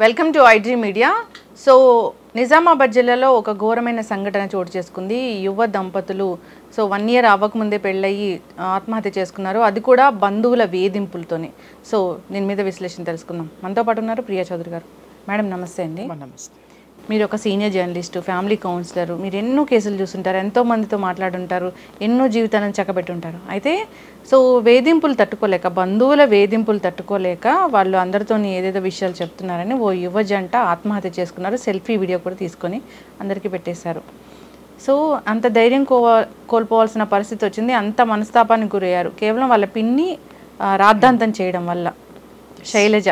Welcome to iDream media. So Nizamabad జిల్లాలో ఒక ఘోరమైన సంఘటన చోటు చేసుకుంది. యువ దంపతులు 1 year అవ్వకముందే పెళ్ళయి ఆత్మహత్య చేసుకున్నారు. అది కూడా బంధువుల వేధింపులతోనే. సో దీని మీద విశ్లేషణ తెలుసుకుందాం. మనతో పాటు ఉన్నారు ప్రియా చౌదరి గారు. మేడం నమస్తే అండి. నమస్తే. మీరు ఒక సీనియర్ జర్నలిస్టు, ఫ్యామిలీ కౌన్సిలరు, మీరు ఎన్నో కేసులు చూస్తుంటారు, ఎంతో మందితో మాట్లాడుంటారు, ఎన్నో జీవితాలను చక్కబెట్టుంటారు. అయితే వేధింపులు తట్టుకోలేక, బంధువుల వేధింపులు తట్టుకోలేక వాళ్ళు అందరితో ఏదేదో విషయాలు చెప్తున్నారని ఓ యువ జంట ఆత్మహత్య చేసుకున్నారు. సెల్ఫీ వీడియో కూడా తీసుకొని అందరికీ పెట్టేశారు. సో అంత ధైర్యం కోల్పోవాల్సిన పరిస్థితి వచ్చింది. అంత మనస్తాపానికి గురయ్యారు కేవలం వాళ్ళ పిన్ని రాద్ధాంతం చేయడం వల్ల. శైలజ,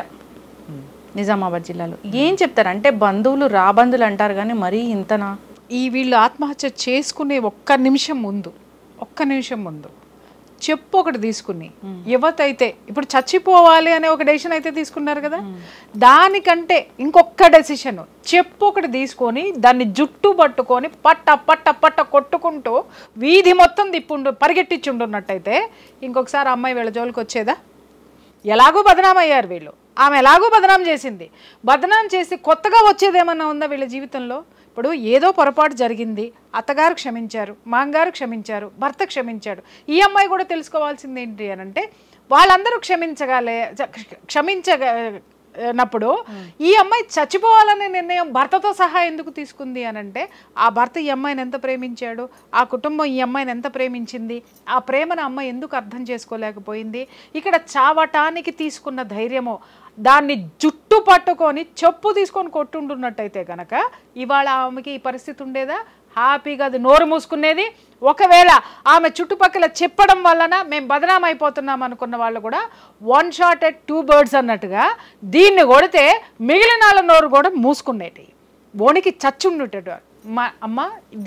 నిజామాబాద్ జిల్లాలో. ఏం చెప్తారు? అంటే బంధువులు రాబంధువులు అంటారు కానీ మరీ ఇంతనా? వీళ్ళు ఆత్మహత్య చేసుకునే ఒక్క నిమిషం ముందు చెప్పు ఒకటి తీసుకుని యువత అయితే ఇప్పుడు చచ్చిపోవాలి అనే ఒక డెసిషన్ అయితే తీసుకున్నారు కదా, దానికంటే ఇంకొక డెసిషన్ చెప్పు ఒకటి తీసుకొని దాన్ని జుట్టు పట్టుకొని పట్ట పట్ట పట్ట కొట్టుకుంటూ వీధి మొత్తం పరిగెట్టించుంటున్నట్టయితే ఇంకొకసారి అమ్మాయి వీళ్ళ జోలికి వచ్చేదా? ఎలాగో బదనాం అయ్యారు వీళ్ళు, ఆమె ఎలాగో బదనాం చేసింది. బదనాం చేసి కొత్తగా వచ్చేదేమన్నా ఉందా వీళ్ళ జీవితంలో? ఇప్పుడు ఏదో పొరపాటు జరిగింది, అత్తగారు క్షమించారు, మాంగారు క్షమించారు, భర్త క్షమించాడు. ఈ అమ్మాయి కూడా తెలుసుకోవాల్సింది ఏంటి అని అంటే, వాళ్ళందరూ క్షమించనప్పుడు ఈ అమ్మాయి చచ్చిపోవాలనే నిర్ణయం భర్తతో సహా ఎందుకు తీసుకుంది అని అంటే, ఆ భర్త ఈ అమ్మాయిని ఎంత ప్రేమించాడు, ఆ కుటుంబం ఈ అమ్మాయిని ఎంత ప్రేమించింది, ఆ ప్రేమను అమ్మాయి ఎందుకు అర్థం చేసుకోలేకపోయింది? ఇక్కడ చావటానికి తీసుకున్న ధైర్యమో, దాన్ని జుట్టు పట్టుకొని చెప్పు తీసుకొని కొట్టుంటున్నట్టయితే కనుక ఇవాళ ఆమెకి ఈ పరిస్థితి ఉండేదా? హ్యాపీగా అది నోరు మూసుకునేది. ఒకవేళ ఆమె చుట్టుపక్కల చెప్పడం వలన మేము బదనాం అయిపోతున్నాం అనుకున్న వాళ్ళు కూడా 1 shot at 2 birds అన్నట్టుగా దీన్ని కొడితే మిగిలిన వాళ్ళ నోరు కూడా మూసుకునేటి, ఓనికి చచ్చుండేటట్టు. అమ్మ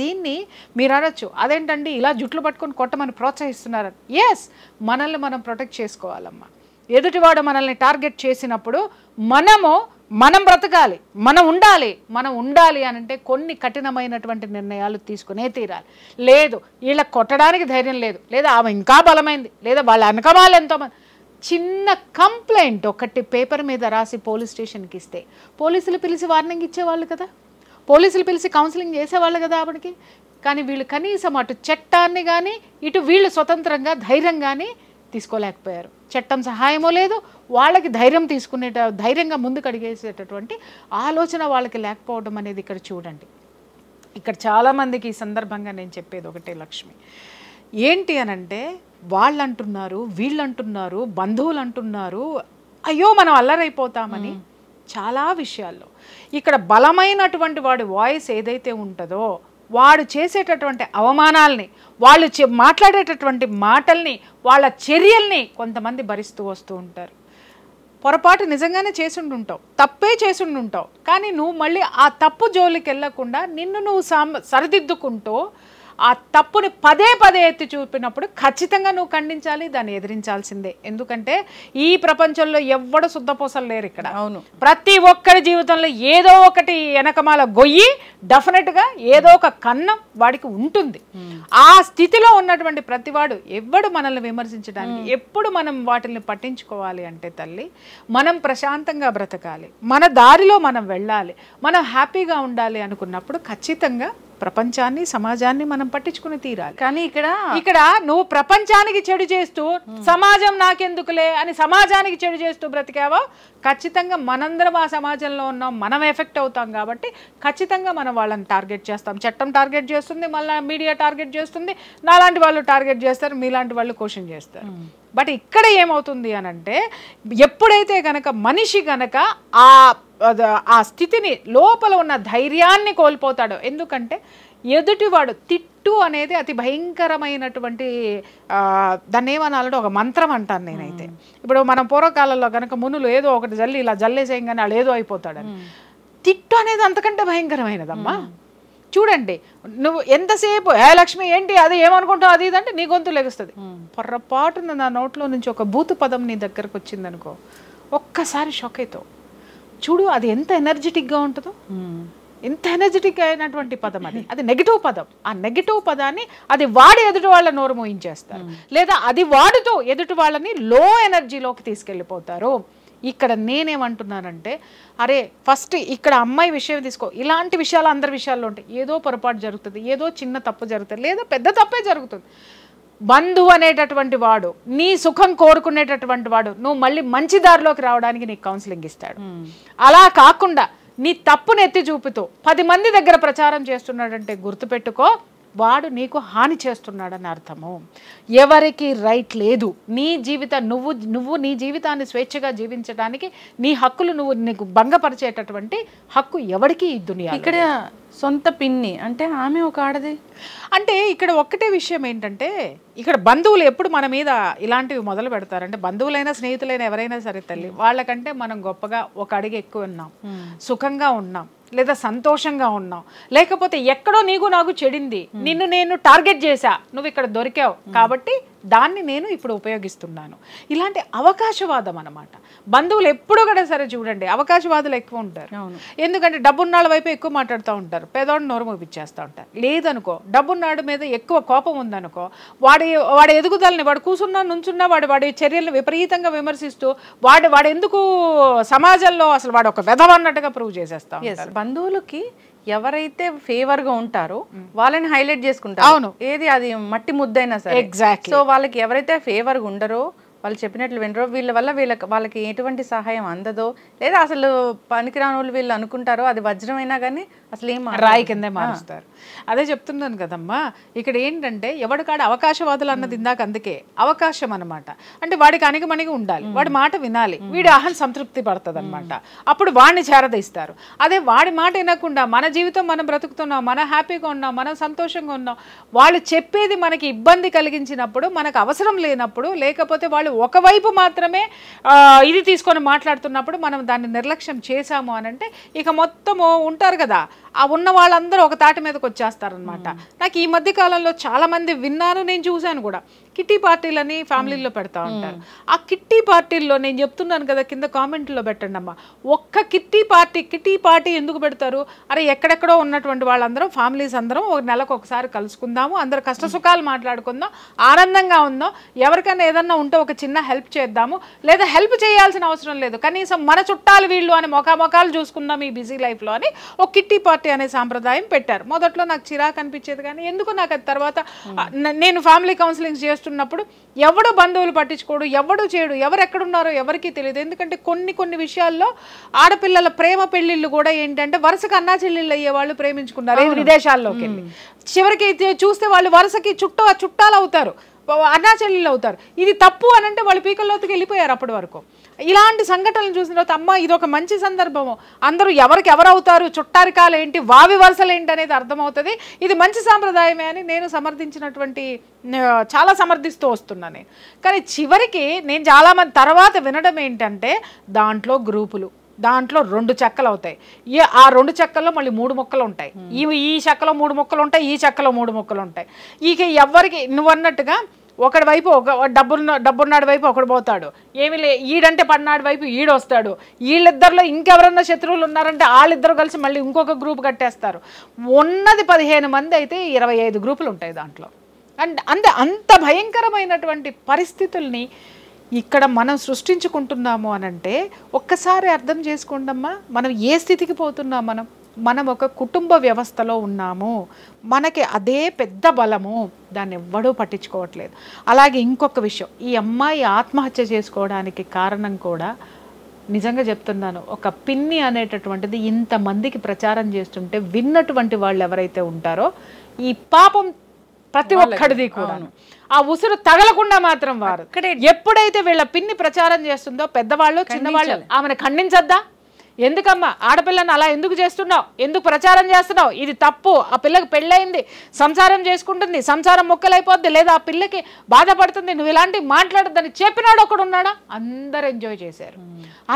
దీన్ని మీరు అనొచ్చు, అదేంటండి ఇలా జుట్లు పట్టుకొని కొట్టమని ప్రోత్సహిస్తున్నారు. ఎస్, మనల్ని మనం ప్రొటెక్ట్ చేసుకోవాలమ్మా. ఎదుటివాడు మనల్ని టార్గెట్ చేసినప్పుడు మనం బ్రతకాలి, మనం ఉండాలి అని అంటే కొన్ని కఠినమైనటువంటి నిర్ణయాలు తీసుకునే తీరాలి. లేదు వీళ్ళ కొట్టడానికి ధైర్యం లేదు, లేదా ఆమె ఇంకా బలమైంది, లేదా వాళ్ళ వెనకమాలు ఎంతోమంది, చిన్న కంప్లైంట్ ఒకటి పేపర్ మీద రాసి పోలీస్ స్టేషన్కి ఇస్తే పోలీసులు పిలిచి వార్నింగ్ ఇచ్చేవాళ్ళు కదా, పోలీసులు పిలిచి కౌన్సిలింగ్ చేసేవాళ్ళు కదా ఆవిడకి. కానీ వీళ్ళు కనీసం అటు చట్టాన్ని కానీ ఇటు వీళ్ళు స్వతంత్రంగా ధైర్యం కానీ తీసుకోలేకపోయారు. చట్టం సహాయమో లేదు, వాళ్ళకి ధైర్యంగా ముందుకు అడిగేసేటటువంటి ఆలోచన వాళ్ళకి లేకపోవడం అనేది ఇక్కడ చూడండి. ఇక్కడ చాలామందికి ఈ సందర్భంగా నేను చెప్పేది ఒకటే లక్ష్మి, ఏంటి అనంటే వాళ్ళు అంటున్నారు, వీళ్ళు అంటున్నారు, బంధువులు అంటున్నారు, అయ్యో మనం అల్లరైపోతామని. చాలా విషయాల్లో ఇక్కడ బలమైనటువంటి వాడి వాయిస్ ఏదైతే ఉంటుందో, వాడు చేసేటటువంటి అవమానాల్ని, వాళ్ళు మాట్లాడేటటువంటి మాటల్ని, వాళ్ళ చర్యల్ని కొంతమంది భరిస్తూ వస్తూ ఉంటారు. పొరపాటు నిజంగానే చేసుండుంటావు, తప్పే చేసుండుంటావు, కానీ నువ్వు మళ్ళీ ఆ తప్పు జోలికి వెళ్ళకుండా నిన్ను నువ్వు సరిదిద్దుకుంటూ ఆ తప్పుని పదే ఎత్తి చూపినప్పుడు ఖచ్చితంగా నువ్వు ఖండించాలి, దాన్ని ఎదిరించాల్సిందే. ఎందుకంటే ఈ ప్రపంచంలో ఎవ్వడు శుద్ధపూసలు లేరు ఇక్కడ. అవును, ప్రతి ఒక్కరి జీవితంలో ఏదో ఒకటి వెనకమాల గొయ్యి, డెఫినెట్గా ఏదో ఒక కన్నం వాడికి ఉంటుంది. ఆ స్థితిలో ఉన్నటువంటి ప్రతివాడు ఎవ్వడు మనల్ని విమర్శించడానికి, ఎప్పుడు మనం వాటిని పట్టించుకోవాలి అంటే తల్లి, మనం ప్రశాంతంగా బ్రతకాలి, మన దారిలో మనం వెళ్ళాలి, మనం హ్యాపీగా ఉండాలి అనుకున్నప్పుడు ఖచ్చితంగా ప్రపంచాన్ని, సమాజాన్ని మనం పట్టించుకుని తీరాలి. కానీ ఇక్కడ నువ్వు ప్రపంచానికి చెడు చేస్తూ సమాజం నాకెందుకులే అని సమాజానికి చెడు చేస్తూ బ్రతికావో ఖచ్చితంగా మనందరం ఆ సమాజంలో ఉన్నాం, మనం ఎఫెక్ట్ అవుతాం. కాబట్టి ఖచ్చితంగా మనం వాళ్ళని టార్గెట్ చేస్తాం. చట్టం టార్గెట్ చేస్తుంది, మళ్ళీ మీడియా టార్గెట్ చేస్తుంది, నాలాంటి వాళ్ళు టార్గెట్ చేస్తారు, మీలాంటి వాళ్ళు క్వశ్చన్ చేస్తారు. బట్ ఇక్కడ ఏమవుతుంది అనంటే, ఎప్పుడైతే కనుక మనిషి కనుక ఆ స్థితిని, లోపల ఉన్న ధైర్యాన్ని కోల్పోతాడో, ఎందుకంటే ఎదుటివాడు తిట్టు అనేది అతి భయంకరమైనటువంటి, దాన్ని ఏమనాలంటే ఒక మంత్రం అంటాను నేనైతే. ఇప్పుడు మనం పూర్వకాలంలో కనుక మునులు ఏదో ఒకటి ఇలా జల్లేసేయంగానే వాళ్ళు ఏదో అయిపోతాడని, తిట్టు అనేది అంతకంటే భయంకరమైనదమ్మా. చూడండి, నువ్వు ఎంతసేపు ఏ లక్ష్మి ఏంటి అది ఏమనుకుంటావు అది ఇదంటే నీ గొంతు లెగుస్తుంది. పొర్రపాటున నా నోట్లో నుంచి ఒక బూతు పదం నీ దగ్గరకు వచ్చిందనుకో, ఒక్కసారి షాక్ అవుతావు. చూడు అది ఎంత ఎనర్జెటిక్గా ఉంటుందో, ఎంత ఎనర్జెటిక్ అయినటువంటి పదం అది నెగిటివ్ పదం. ఆ నెగిటివ్ పదాన్ని అది వాడి ఎదుటి వాళ్ళ నోరు మోయించేస్తారు, లేదా అది వాడుతూ ఎదుటి వాళ్ళని లో ఎనర్జీలోకి తీసుకెళ్ళిపోతారు. ఇక్కడ నేనేమంటున్నానంటే అరే ఫస్ట్ ఇక్కడ అమ్మాయి విషయం తీసుకో. ఇలాంటి విషయాలు అందరి విషయాల్లో ఉంటాయి. ఏదో పొరపాటు జరుగుతుంది, ఏదో చిన్న తప్పు జరుగుతుంది, లేదా పెద్ద తప్పే జరుగుతుంది. బంధువు అనేటటువంటి వాడు నీ సుఖం కోరుకునేటటువంటి వాడు నువ్వు మళ్ళీ మంచి దారిలోకి రావడానికి నీకు కౌన్సిలింగ్ ఇస్తాడు. అలా కాకుండా నీ తప్పును ఎత్తి చూపుతూ 10 మంది దగ్గర ప్రచారం చేస్తున్నాడంటే గుర్తుపెట్టుకో, వాడు నీకు హాని చేస్తున్నాడని అర్థము. ఎవరికి రైట్ లేదు. నీ జీవితం నువ్వు నీ జీవితాన్ని స్వేచ్ఛగా జీవించడానికి నీ హక్కులు నీకు భంగపరిచేటటువంటి హక్కు ఎవరికి ఈ దునియా. ఇక్కడ సొంత పిన్ని అంటే ఆమె ఒక ఆడది అంటే ఇక్కడ ఒక్కటే విషయం ఏంటంటే, ఇక్కడ బంధువులు ఎప్పుడు మన మీద ఇలాంటివి మొదలు పెడతారంటే, బంధువులైనా స్నేహితులైనా ఎవరైనా సరే తల్లి, వాళ్ళకంటే మనం గొప్పగా ఒక అడుగు ఎక్కువ ఉన్నాం, సుఖంగా ఉన్నాం, లేదా సంతోషంగా ఉన్నాం, లేకపోతే ఎక్కడో నీకు నాకు చెడింది, నిన్ను నేను టార్గెట్ చేశా, నువ్వు ఇక్కడ దొరికావు కాబట్టి దాన్ని నేను ఇప్పుడు ఉపయోగిస్తున్నాను. ఇలాంటి అవకాశవాదం అనమాట. బంధువులు ఎప్పుడు కూడా సరే చూడండి, అవకాశవాదులు ఎక్కువ ఉంటారు. ఎందుకంటే డబ్బున్నాళ్ళ వైపు ఎక్కువ మాట్లాడుతూ ఉంటారు, పేదవాడిని నోరు మూపించేస్తూ ఉంటారు. లేదనుకో, డబ్బున్నాడు మీద ఎక్కువ కోపం ఉందనుకో, వాడి ఎదుగుదలని, వాడు కూర్చున్నా నుంచున్నా వాడి చర్యలను విపరీతంగా విమర్శిస్తూ వాడు ఎందుకు సమాజంలో అసలు వాడు ఒక వెధవ అన్నట్టుగా ప్రూవ్ చేసేస్తా ఉంటారు. బంధువులకి ఎవరైతే ఫేవర్ గా ఉంటారో వాళ్ళని హైలైట్ చేసుకుంటారు. అవును, ఏది అది మట్టి ముద్దైనా సరే. ఎగ్జాక్ట్లీ. సో వాళ్ళకి ఎవరైతే ఫేవర్ గా ఉండరో, వాళ్ళు చెప్పినట్లు వినరో, వీళ్ళ వల్ల వాళ్ళకి ఎటువంటి సహాయం అందదో, లేదా అసలు పనికిరాని వాళ్ళు వీళ్ళు అనుకుంటారో అది వజ్రమైనా కానీ అసలు ఏం రాయి కిందే మారుస్తారు. అదే చెప్తున్నాను కదమ్మా. ఇక్కడ ఏంటంటే ఎవడికాడ అవకాశవాదులు అన్నది ఇందాక, అందుకే అవకాశం అనమాట. అంటే వాడికి అణిగిమణిగి ఉండాలి, వాడి మాట వినాలి, వీడి అహం సంతృప్తి పడుతుంది అనమాట. అప్పుడు వాడిని చేరదీస్తారు. అదే వాడి మాట వినకుండా మన జీవితం మనం బ్రతుకుతున్నాం, మనం హ్యాపీగా ఉన్నాం, మనం సంతోషంగా ఉన్నాం, వాళ్ళు చెప్పేది మనకి ఇబ్బంది కలిగించినప్పుడు, మనకు అవసరం లేనప్పుడు, లేకపోతే వాళ్ళు ఒకవైపు మాత్రమే ఇది తీసుకొని మాట్లాడుతున్నప్పుడు మనం దాన్ని నిర్లక్ష్యం చేశాము అని అంటే ఇక మొత్తము ఉంటారు కదా, ఆ ఉన్న వాళ్ళందరూ ఒక తాటి మీదకి వచ్చేస్తారనమాట. నాకు ఈ మధ్య కాలంలో చాలా మంది విన్నాను, నేను చూశాను కూడా, కిట్టి పార్టీలని ఫ్యామిలీలో పెడతా ఉంటారు. ఆ కిట్టి పార్టీల్లో నేను చెప్తున్నాను కదా, కింద కామెంట్లో పెట్టండి అమ్మా. ఒక్క కిట్టి పార్టీ ఎందుకు పెడతారు? అరే ఎక్కడెక్కడో ఉన్నటువంటి వాళ్ళందరం, ఫ్యామిలీస్ అందరం ఒక నెలకు ఒకసారి కలుసుకుందాము, అందరు కష్ట సుఖాలు మాట్లాడుకుందాం, ఆనందంగా ఉందాం, ఎవరికైనా ఏదన్నా ఉంటే ఒక చిన్న హెల్ప్ చేద్దాము, లేదా హెల్ప్ చేయాల్సిన అవసరం లేదు, కనీసం మన చుట్టాలు వీళ్ళు అని మొఖాలు చూసుకుందాం ఈ బిజీ లైఫ్లో అని ఒక కిట్టి పార్టీ అనే సాంప్రదాయం పెట్టారు. మొదట్లో నాకు చిరాకు అనిపించేది, కానీ ఎందుకు నాకు అది తర్వాత నేను ఫ్యామిలీ కౌన్సిలింగ్ చేస్తున్నప్పుడు ఎవడు బంధువులు పట్టించుకోడు, ఎవడు చేయడు, ఎవరు ఎక్కడున్నారో ఎవరికి తెలియదు. ఎందుకంటే కొన్ని విషయాల్లో ఆడపిల్లల ప్రేమ పెళ్లిళ్ళు కూడా ఏంటంటే వరుసగా అన్నా చెల్లెళ్ళు అయ్యే వాళ్ళు ప్రేమించుకున్నారు విదేశాల్లోకి వెళ్ళి, చివరికి చూస్తే వాళ్ళు వరుసకి చుట్టాలు అవుతారు, అన్నా చెల్లెళ్ళు అవుతారు. ఇది తప్పు అని అంటే వాళ్ళు పీకల్లోకి వెళ్ళిపోయారు అప్పటి వరకు. ఇలాంటి సంఘటనలు చూసిన తర్వాత అమ్మ ఇది ఒక మంచి సందర్భము, అందరూ ఎవరికి ఎవరు అవుతారు, చుట్టారికాలు ఏంటి, వావి వరుసలు ఏంటి అనేది అర్థమవుతుంది, ఇది మంచి సాంప్రదాయమే అని నేను చాలా సమర్థిస్తూ వస్తున్నాను నేను. కానీ చివరికి నేను చాలామంది తర్వాత వినడం ఏంటంటే దాంట్లో గ్రూపులు, దాంట్లో 2 చెక్కలు అవుతాయి, ఆ 2 చెక్కల్లో మళ్ళీ 3 ముక్కలు ఉంటాయి, ఈ చెక్కలో 3 ముక్కలు ఉంటాయి, ఈ చెక్కలో 3 ముక్కలు ఉంటాయి. ఇక ఎవరికి నువ్వు అన్నట్టుగా ఒకడి వైపు డబ్బున్నాడు వైపు ఒకడు పోతాడు, ఏమి ఈడంటే పడినాడు వైపు ఈడొస్తాడు, వీళ్ళిద్దరిలో ఇంకెవరన్నా శత్రువులు ఉన్నారంటే వాళ్ళిద్దరు కలిసి మళ్ళీ ఇంకొక గ్రూప్ కట్టేస్తారు. ఉన్నది 15 మంది అయితే 25 గ్రూపులు ఉంటాయి దాంట్లో. అంత భయంకరమైనటువంటి పరిస్థితుల్ని ఇక్కడ మనం సృష్టించుకుంటున్నాము అనంటే ఒక్కసారి అర్థం చేసుకోండమ్మా, మనం ఏ స్థితికి పోతున్నాం. మనం ఒక కుటుంబ వ్యవస్థలో ఉన్నాము, మనకి అదే పెద్ద బలము, దాన్ని ఎవ్వడూ పట్టించుకోవట్లేదు. అలాగే ఇంకొక విషయం, ఈ అమ్మాయి ఆత్మహత్య చేసుకోవడానికి కారణం కూడా నిజంగా చెప్తున్నాను, ఒక పిన్ని అనేటటువంటిది ఇంతమందికి ప్రచారం చేస్తుంటే విన్నటువంటి వాళ్ళు ఎవరైతే ఉంటారో ఈ పాపం ప్రతి ఒక్కడిది కూడా ఆ ఉసురు తగలకుండా మాత్రం వారు ఎప్పుడైతే వీళ్ళ పిన్ని ప్రచారం చేస్తుందో పెద్దవాళ్ళు చిన్నవాళ్ళు ఆమెను ఖండించద్దా? ఎందుకమ్మా ఆడపిల్లని అలా ఎందుకు చేస్తున్నావు, ఎందుకు ప్రచారం చేస్తున్నావు, ఇది తప్పు, ఆ పిల్లకి పెళ్ళయింది, సంసారం చేసుకుంటుంది, సంసారం ముక్కలైపోద్ది, లేదా ఆ పిల్లకి బాధపడుతుంది, నువ్వు ఇలాంటివి మాట్లాడద్దని చెప్పినాడు ఒకడు ఉన్నాడా? అందరూ ఎంజాయ్ చేశారు.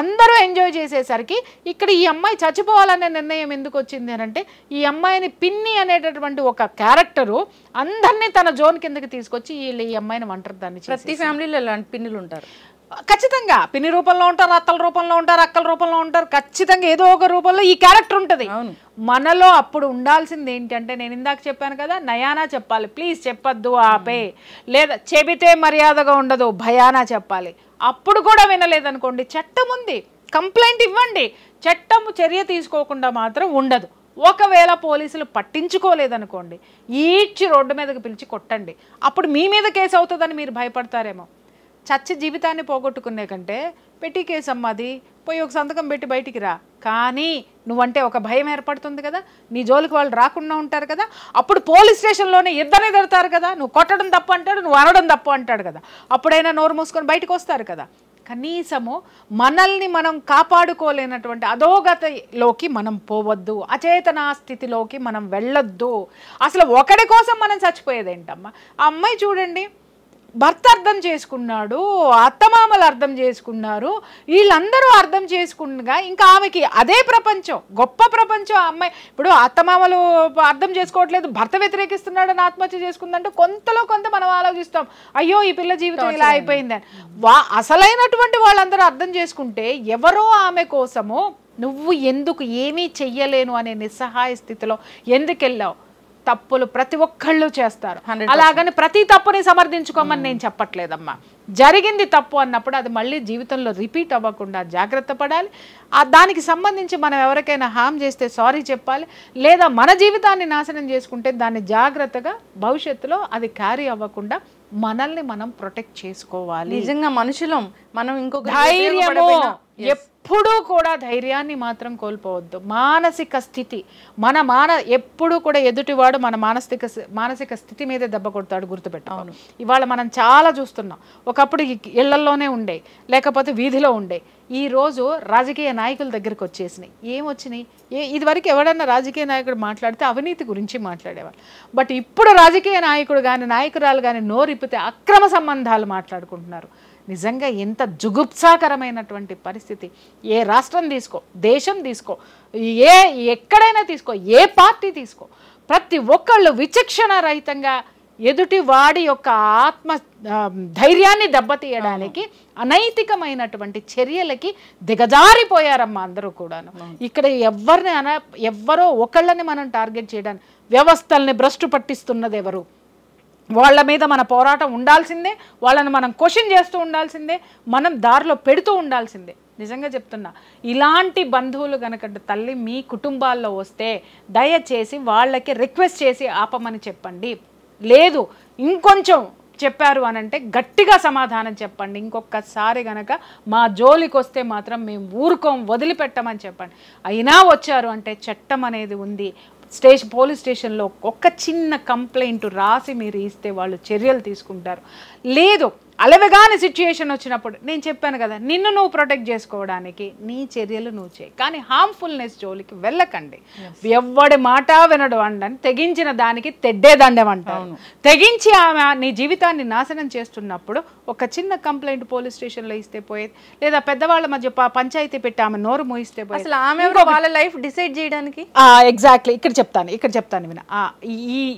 అందరూ ఎంజాయ్ చేసేసరికి ఇక్కడ ఈ అమ్మాయి చచ్చిపోవాలనే నిర్ణయం ఎందుకు వచ్చింది అని అంటే, ఈ అమ్మాయిని పిన్ని అనేటటువంటి ఒక క్యారెక్టరు అందరినీ తన జోన్ కిందకి తీసుకొచ్చి ఈ అమ్మాయిని ఒంటరి దాన్ని. ప్రతి ఫ్యామిలీలో ఇలాంటి పిన్నులు ఉంటారు, ఖచ్చితంగా పిన్ని రూపంలో ఉంటారు, అత్తల రూపంలో ఉంటారు, అక్కల రూపంలో ఉంటారు, ఖచ్చితంగా ఏదో ఒక రూపంలో ఈ క్యారెక్టర్ ఉంటుంది మనలో. అప్పుడు ఉండాల్సింది ఏంటంటే, నేను ఇందాక చెప్పాను కదా, నయానా చెప్పాలి, ప్లీజ్ చెప్పొద్దు ఆపే, లేదా చెబితే మర్యాదగా ఉండదు భయానా చెప్పాలి. అప్పుడు కూడా వినలేదనుకోండి, చట్టం ఉంది, కంప్లైంట్ ఇవ్వండి. చట్టం చర్య తీసుకోకుండా మాత్రం ఉండదు. ఒకవేళ పోలీసులు పట్టించుకోలేదనుకోండి, ఈడ్చి రోడ్డు మీదకి పిలిచి కొట్టండి. అప్పుడు మీ మీద కేసు అవుతుందని మీరు భయపడతారేమో. చచ్చి జీవితాన్ని పోగొట్టుకునే కంటే పెట్టి కేసు అమ్మాది, పోయి ఒక సంతకం పెట్టి బయటికి రా. కానీ నువ్వంటే ఒక భయం ఏర్పడుతుంది కదా, నీ జోలికి వాళ్ళు రాకుండా ఉంటారు కదా. అప్పుడు పోలీస్ స్టేషన్లోనే ఇద్దరు ఎదురుతారు కదా, నువ్వు కొట్టడం తప్పు అంటాడు, నువ్వు అనడం తప్పు అంటాడు కదా. అప్పుడైనా నోరు మూసుకొని బయటకు వస్తారు కదా. కనీసము మనల్ని మనం కాపాడుకోలేనటువంటి అధోగతిలోకి మనం పోవద్దు, అచేతనా స్థితిలోకి మనం వెళ్ళొద్దు. అసలు ఒకడి కోసం మనం చచ్చిపోయేదేంటమ్మా? ఆ అమ్మాయి చూడండి, భర్త అర్థం చేసుకున్నాడు, అత్తమామలు అర్థం చేసుకున్నారు, వీళ్ళందరూ అర్థం చేసుకున్నగా ఇంకా ఆమెకి అదే ప్రపంచం, గొప్ప ప్రపంచం. ఆ అమ్మాయి ఇప్పుడు అత్తమామలు అర్థం చేసుకోవట్లేదు, భర్త వ్యతిరేకిస్తున్నాడని ఆత్మహత్య చేసుకుందంటే కొంతలో కొంత మనం ఆలోచిస్తాం, అయ్యో ఈ పిల్ల జీవితం ఇలా అయిపోయింది అని. అసలైనటువంటి వాళ్ళందరూ అర్థం చేసుకుంటే ఎవరో ఆమె కోసము నువ్వు ఎందుకు ఏమీ చెయ్యలేను అనే నిస్సహాయ స్థితిలో ఎందుకు వెళ్ళావు? తప్పులు ప్రతి ఒక్కళ్ళు చేస్తారు, అలాగని ప్రతి తప్పుని సమర్థించుకోమని నేను చెప్పట్లేదమ్మా. జరిగింది తప్పు అన్నప్పుడు అది మళ్ళీ జీవితంలో రిపీట్ అవ్వకుండా జాగ్రత్త పడాలి. దానికి సంబంధించి మనం ఎవరికైనా హామ్ చేస్తే సారీ చెప్పాలి, లేదా మన జీవితాన్ని నాశనం చేసుకుంటే దాన్ని జాగ్రత్తగా భవిష్యత్తులో అది క్యారీ అవ్వకుండా మనల్ని మనం ప్రొటెక్ట్ చేసుకోవాలి. నిజంగా మనుషులం మనం. ఇంకొక ధైర్యము, ఎప్పుడూ కూడా ధైర్యాన్ని మాత్రం కోల్పోవద్దు. మానసిక స్థితి ఎప్పుడూ కూడా ఎదుటివాడు మన మానసిక స్థితి మీదే దెబ్బ కొడతాడు, గుర్తుపెట్టాను. ఇవాళ మనం చాలా చూస్తున్నాం. ఒకప్పుడు ఇళ్లలోనే ఉండే, లేకపోతే వీధిలో ఉండే, ఈ రోజు రాజకీయ నాయకుల దగ్గరికి వచ్చేసినాయి. ఏమొచ్చినాయి? ఇదివరకు ఎవడన్నా రాజకీయ నాయకుడు మాట్లాడితే అవినీతి గురించి మాట్లాడేవాళ్ళు. బట్ ఇప్పుడు రాజకీయ నాయకుడు కానీ నాయకురాలు కానీ నోరిప్పితే అక్రమ సంబంధాలు మాట్లాడుకుంటున్నారు. నిజంగా ఎంత జుగుప్సాకరమైనటువంటి పరిస్థితి. ఏ రాష్ట్రం తీసుకో, దేశం తీసుకో, ఎక్కడైనా తీసుకో, ఏ పార్టీ తీసుకో, ప్రతి ఒక్కళ్ళు విచక్షణ రహితంగా ఎదుటి వాడి యొక్క ఆత్మ ధైర్యాన్ని దెబ్బతీయడానికి అనైతికమైనటువంటి చర్యలకి దిగజారిపోయారమ్మా అందరూ కూడాను. ఇక్కడ ఎవ్వరో ఒకళ్ళని మనం టార్గెట్ చేయడానికి, వ్యవస్థల్ని భ్రష్టు పట్టిస్తున్నది ఎవరు? వాళ్ళ మీద మన పోరాటం ఉండాల్సిందే, వాళ్ళని మనం క్వశ్చన్ చేస్తూ ఉండాల్సిందే, మనం దారిలో పెడుతూ ఉండాల్సిందే. నిజంగా చెప్తున్నా, ఇలాంటి బంధువులు కనుక తల్లి మీ కుటుంబాల్లో వస్తే దయచేసి వాళ్ళకి రిక్వెస్ట్ చేసి ఆపమని చెప్పండి. లేదు ఇంకొంచెం చెప్పారు అనంటే గట్టిగా సమాధానం చెప్పండి. ఇంకొకసారి గనక మా జోలికి వస్తే మాత్రం మేము ఊరుకోం, వదిలిపెట్టమని చెప్పండి. అయినా వచ్చారు అంటే చట్టం అనేది ఉంది. పోలీస్ స్టేషన్లో ఒక చిన్న కంప్లైంట్ రాసి మీరు ఇస్తే వాళ్ళు చర్యలు తీసుకుంటారు. లేదు అలవగానే సిచ్యుయేషన్ వచ్చినప్పుడు నేను చెప్పాను కదా, నిన్ను నువ్వు ప్రొటెక్ట్ చేసుకోవడానికి నీ చర్యలు నువ్వు చేయి, కానీ హార్మ్ఫుల్నెస్ జోలికి వెళ్ళకండి. ఎవ్వడి మాట వినడు అండని తెగించిన దానికి తెడ్డేదండం అంటాను. తెగించి ఆమె నీ జీవితాన్ని నాశనం చేస్తున్నప్పుడు ఒక చిన్న కంప్లైంట్ పోలీస్ స్టేషన్లో ఇస్తే పోయేది, లేదా పెద్దవాళ్ళ మధ్య పంచాయతీ పెట్టి ఆమె నోరు మూయిస్తే పోయేది. అసలు ఆమె వాళ్ళ లైఫ్ డిసైడ్ చేయడానికి ఎగ్జాక్ట్లీ ఇక్కడ చెప్తాను విన.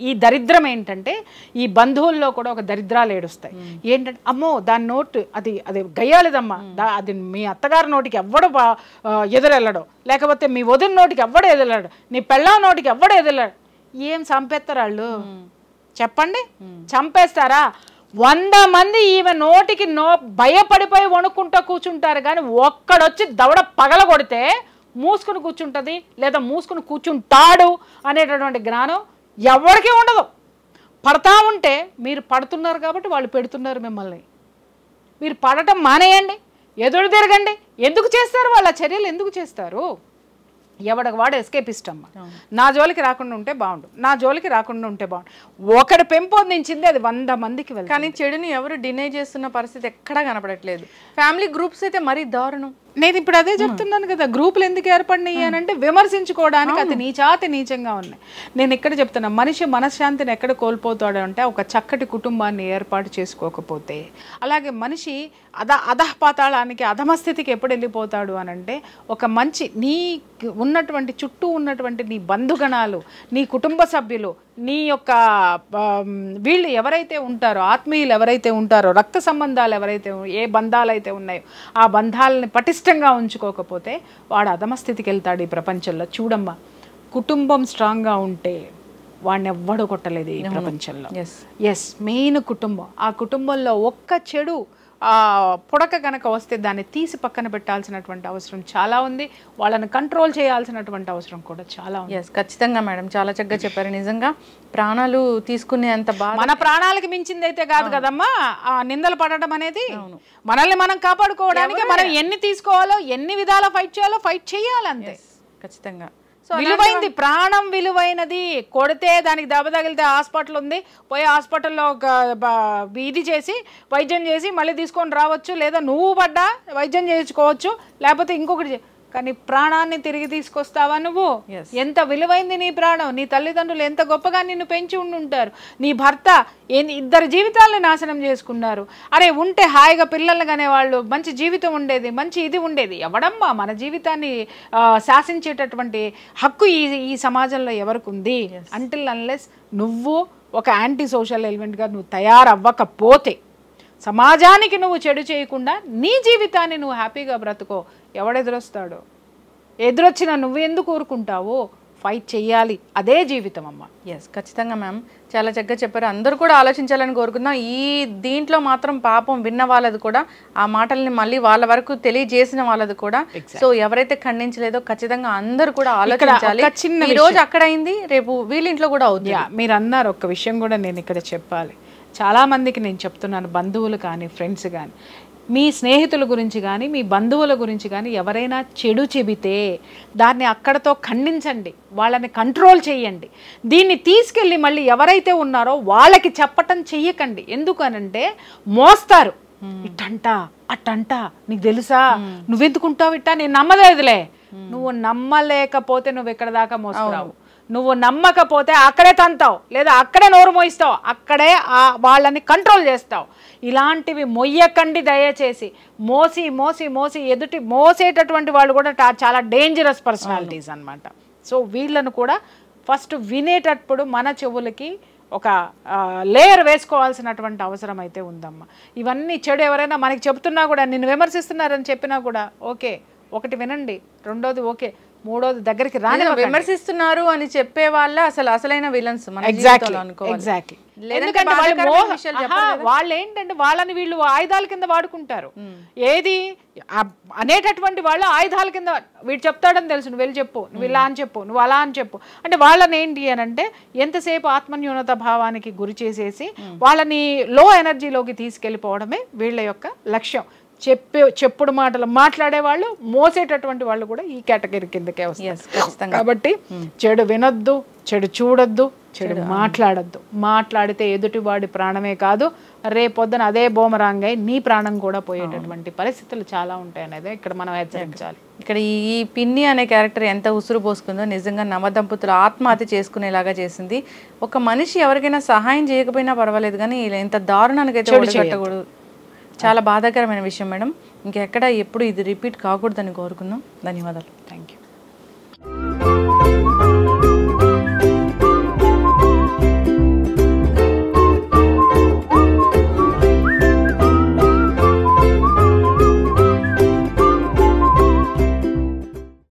ఈ దరిద్రం ఏంటంటే ఈ బంధువుల్లో కూడా ఒక దరిద్రాలు ఏడుస్తాయి. ఏంటంటే అమ్మో దాని నోటు అది గయ్యాలిదమ్మా, అది మీ అత్తగారి నోటికి ఎవ్వడు ఎదురెళ్ళడు, లేకపోతే మీ వదిన నోటికి ఎవ్వడు ఎదురెళ్ళడు, నీ పెళ్ళాం నోటికి ఎవ్వడు ఎదురెళ్ళడు. ఏం చంపేస్తారు వాళ్ళు చెప్పండి? చంపేస్తారా? 100 మంది ఈమె నోటికి భయపడిపోయి వణుకుంటూ కూర్చుంటారు, కానీ ఒక్కడొచ్చి దవడ పగల కొడితే మూసుకుని కూర్చుంటుంది, లేదా మూసుకుని కూర్చుంటాడు అనేటటువంటి జ్ఞానం ఎవరికీ ఉండదు. పడతా ఉంటే మీరు పడుతున్నారు కాబట్టి వాళ్ళు పెడుతున్నారు మిమ్మల్ని. మీరు పడటం మానేయండి, ఎదురు తిరగండి. ఎందుకు చేస్తారు వాళ్ళ చర్యలు? ఎందుకు చేస్తారు? ఎవడికి వాడు ఎస్కేపిస్ట్ అమ్మ. నా జోలికి రాకుండా ఉంటే బాగుండు, నా జోలికి రాకుండా ఉంటే బాగుండు. ఒకటి పెంపొందించింది అది 100 మందికి వెళ్తుంది. కానీ చెడుని ఎవరు డినై చేస్తున్న పరిస్థితి ఎక్కడా కనపడట్లేదు. ఫ్యామిలీ గ్రూప్స్ అయితే మరీ దారుణం. నేను ఇప్పుడు అదే చెప్తున్నాను కదా, గ్రూపులు ఎందుకు ఏర్పడినాయి అని అంటే విమర్శించుకోవడానికి అతి నీచంగా ఉన్నాయి. నేను ఇక్కడ చెప్తున్నా, మనిషి మనశ్శాంతిని ఎక్కడ కోల్పోతాడు అంటే ఒక చక్కటి కుటుంబాన్ని ఏర్పాటు చేసుకోకపోతే. అలాగే మనిషి అధఃపాతాళానికి అధమస్థితికి ఎప్పుడు వెళ్ళిపోతాడు అని అంటే ఒక మంచి నీ ఉన్నటువంటి చుట్టూ ఉన్నటువంటి నీ బంధుగణాలు, నీ కుటుంబ సభ్యులు, నీ యొక్క వీళ్ళు ఎవరైతే ఉంటారో, ఆత్మీయులు ఎవరైతే ఉంటారో, రక్త సంబంధాలు ఎవరైతే ఏ బంధాలు అయితే ఉన్నాయో ఆ బంధాలని పటిష్టంగా ఉంచుకోకపోతే వాడు అధమస్థితికి వెళ్తాడు ఈ ప్రపంచంలో. చూడమ్మా, కుటుంబం స్ట్రాంగ్గా ఉంటే వాడిని ఎవ్వడు కొట్టలేదు ఈ ప్రపంచంలో. ఎస్, మెయిన్ కుటుంబం. ఆ కుటుంబంలో ఒక్క చెడు పుడక కనుక వస్తే దాన్ని తీసి పక్కన పెట్టాల్సినటువంటి అవసరం చాలా ఉంది. వాళ్ళని కంట్రోల్ చేయాల్సినటువంటి అవసరం కూడా చాలా ఉంది. ఎస్, ఖచ్చితంగా మేడం, చాలా చక్కగా చెప్పారు. నిజంగా ప్రాణాలు తీసుకునే అంత బాధ మన ప్రాణాలకి మించింది అయితే కాదు కదమ్మా ఆ నిందలు పడడం అనేది. మనల్ని మనం కాపాడుకోవడానికి మనం ఎన్ని తీసుకోవాలో, ఎన్ని విధాల ఫైట్ చేయాలో ఫైట్ చేయాలి అంతే. ఖచ్చితంగా. విలువైంది, ప్రాణం విలువైనది. కొడితే దానికి దెబ్బ తగిలితే హాస్పిటల్ ఉంది, పోయి హాస్పిటల్లో ఇది చేసి వైద్యం చేసి మళ్ళీ తీసుకొని రావచ్చు, లేదా నువ్వు పడ్డా వైద్యం చేయించుకోవచ్చు, లేకపోతే ఇంకొకటి. కానీ ప్రాణాన్ని తిరిగి తీసుకొస్తావా నువ్వు? ఎంత విలువైంది నీ ప్రాణం. నీ తల్లిదండ్రులు ఎంత గొప్పగా నిన్ను పెంచి ఉండుంటారు, నీ భర్త ఇద్దరు జీవితాలను నాశనం చేసుకున్నారు. అరే ఉంటే హాయిగా పిల్లల్ని కానీ వాళ్ళు మంచి జీవితం ఉండేది, మంచి ఇది ఉండేది. ఎవడమ్మా మన జీవితాన్ని శాసించేటటువంటి హక్కు ఈ సమాజంలో ఎవరికి ఉంది? అంటిల్ అన్లెస్ నువ్వు ఒక యాంటీ సోషల్ ఎలిమెంట్గా నువ్వు తయారవ్వకపోతే, సమాజానికి నువ్వు చెడు చేయకుండా నీ జీవితాన్ని నువ్వు హ్యాపీగా బ్రతుకో. ఎవడెదురొస్తాడో, ఎదురొచ్చినా నువ్వు ఎందుకు ఊరుకుంటావు? ఫైట్ చెయ్యాలి, అదే జీవితం అమ్మ. ఎస్, ఖచ్చితంగా మ్యామ్, చాలా చక్కగా చెప్పారు. అందరూ కూడా ఆలోచించాలని కోరుకుందాం. దీంట్లో మాత్రం పాపం విన్న వాళ్ళది కూడా, ఆ మాటల్ని మళ్ళీ వాళ్ళ వరకు తెలియజేసిన వాళ్ళది కూడా. సో ఎవరైతే ఖండించలేదో ఖచ్చితంగా అందరూ కూడా ఆలోచించాలి. ఈ రోజు అక్కడ అయింది, రేపు వీళ్ళ ఇంట్లో కూడా అవుతుంది. మీరు అన్నారు ఒక్క విషయం కూడా నేను ఇక్కడ చెప్పాలి. చాలామందికి నేను చెప్తున్నాను, బంధువులు కానీ ఫ్రెండ్స్ కానీ, మీ స్నేహితుల గురించి కానీ మీ బంధువుల గురించి కానీ ఎవరైనా చెడు చెబితే దాన్ని అక్కడతో ఖండించండి, వాళ్ళని కంట్రోల్ చేయండి. దీన్ని తీసుకెళ్ళి మళ్ళీ ఎవరైతే ఉన్నారో వాళ్ళకి చెప్పటం చెయ్యకండి. ఎందుకనంటే మోస్తారు. ఇట్టంట అట్టంట నీకు తెలుసా, నువ్వెందుకుంటావు ఇట్టా, నేను నమ్మలేదులే. నువ్వు నమ్మలేకపోతే నువ్వు ఎక్కడ దాకా మోస్తావు. నువ్వు నమ్మకపోతే అక్కడే తంతావు, లేదా అక్కడే నోరు మోయిస్తావు, అక్కడే వాళ్ళని కంట్రోల్ చేస్తావు. ఇలాంటివి మొయ్యకండి దయచేసి. మోసి మోసి మోసి ఎదుటి మోసేటటువంటి వాళ్ళు కూడా చాలా డేంజరస్ పర్సనాలిటీస్ అన్నమాట. సో వీళ్ళను కూడా ఫస్ట్ వినేటప్పుడు మన చెవులకి ఒక లేయర్ వేసుకోవాల్సినటువంటి అవసరం అయితే ఉందమ్మా. ఇవన్నీ చెడు ఎవరైనా మనకి చెబుతున్నా కూడా, నిన్ను విమర్శిస్తున్నారని చెప్పినా కూడా ఓకే, ఒకటి వినండి, రెండోది ఓకే, మూడోది దగ్గరికి రాని. విమర్శిస్తున్నారు అని చెప్పే వాళ్ళ అసలైన విలన్స్. ఎగ్జాక్ట్లీ. ఎందుకంటే వాళ్ళు ఏంటంటే వాళ్ళని వీళ్ళు ఆయుధాల కింద వాడుకుంటారు. ఏది అనేటటువంటి వాళ్ళు ఆయుధాల కింద, వీడు చెప్తాడని తెలుసు, నువ్వు వెళ్ళి చెప్పు, నువ్వు ఇలా అని చెప్పు, నువ్వు అలా అని చెప్పు అంటే వాళ్ళని ఏంటి అని అంటే ఎంతసేపు ఆత్మన్యూనత భావానికి గురి చేసేసి వాళ్ళని లో ఎనర్జీలోకి తీసుకెళ్ళిపోవడమే వీళ్ళ యొక్క లక్ష్యం. చెప్పుడు మాటలు మాట్లాడే వాళ్ళు, మోసేటటువంటి వాళ్ళు కూడా ఈ కేటగిరీ కిందకే వస్తారు. కాబట్టి చెడు వినొద్దు, చెడు చూడొద్దు, చెడు మాట్లాడొద్దు. మాట్లాడితే ఎదుటివాడి ప్రాణమే కాదు, రేపొద్దున అదే బోమరాంగ్ అయి నీ ప్రాణం కూడా పోయేటటువంటి పరిస్థితులు చాలా ఉంటాయి అనేది ఇక్కడ మనం హెచ్చరించాలి. ఇక్కడ ఈ పిన్ని అనే క్యారెక్టర్ ఎంత ఉసురు పోసుకుందో, నిజంగా నవదంపతులు ఆత్మహత్య చేసుకునేలాగా చేసింది. ఒక మనిషి ఎవరికైనా సహాయం చేయకపోయినా పర్వాలేదు, కానీ ఎంత దారుణానికి అయితే ఒడిగట్టకూడదు. చాలా బాధాకరమైన విషయం మేడం. ఇంకెక్కడ ఎప్పుడు ఇది రిపీట్ కాకూడదని కోరుకుందాం. ధన్యవాదాలు. Thank you.